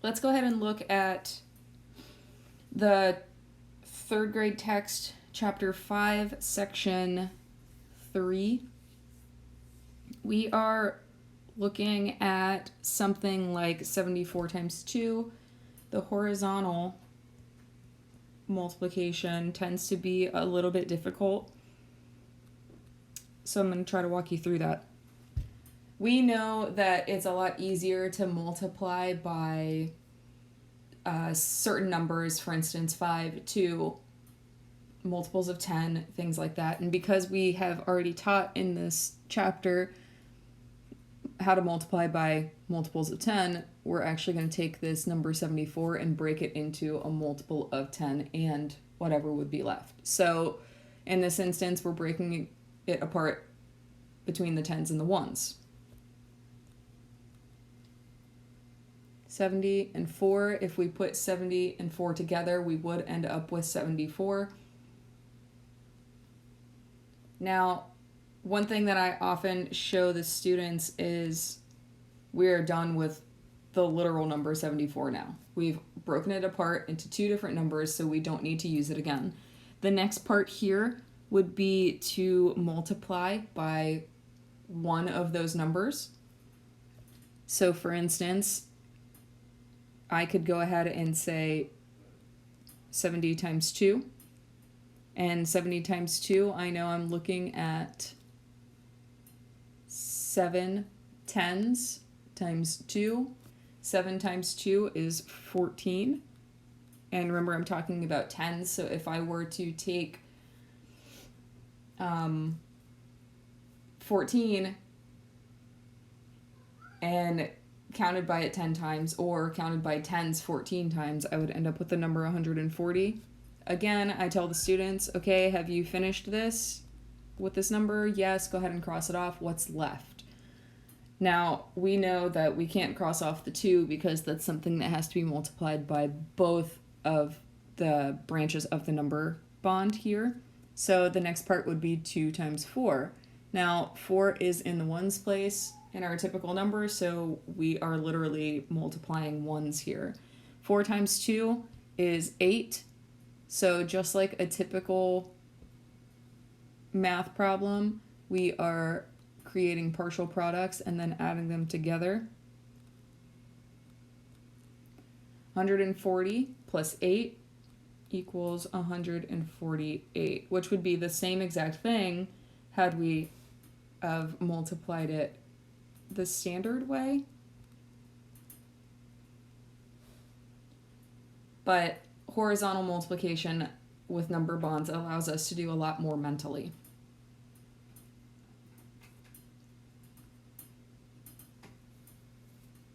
let's go ahead and look at the third grade text, chapter 5, section 3. We are looking at something like 74 times 2. The horizontal multiplication tends to be a little bit difficult, so I'm going to try to walk you through that. We know that it's a lot easier to multiply by certain numbers, for instance 5, 2, multiples of 10, things like that. And because we have already taught in this chapter how to multiply by multiples of 10, we're actually going to take this number 74 and break it into a multiple of 10 and whatever would be left. So in this instance, we're breaking it apart between the 10s and the 1s. 70 and 4, if we put 70 and 4 together, we would end up with 74. Now, one thing that I often show the students is we're done with the literal number 74 now. We've broken it apart into two different numbers, so we don't need to use it again. The next part here would be to multiply by one of those numbers. So for instance, I could go ahead and say 70 times 2. And 70 times 2, I know I'm looking at 7 tens times 2. 7 times 2 is 14. And remember, I'm talking about tens, so if I were to take 14 and counted by it 10 times, or counted by tens 14 times, I would end up with the number 140. Again, I tell the students, okay, have you finished this with this number? Yes, go ahead and cross it off. What's left? Now, we know that we can't cross off the 2 because that's something that has to be multiplied by both of the branches of the number bond here. So the next part would be 2 times 4. Now, 4 is in the ones place in our typical number, so we are literally multiplying ones here. 4 times 2 is 8. So just like a typical math problem, we are creating partial products and then adding them together. 140 plus 8 equals 148, which would be the same exact thing had we have multiplied it the standard way. But horizontal multiplication with number bonds allows us to do a lot more mentally.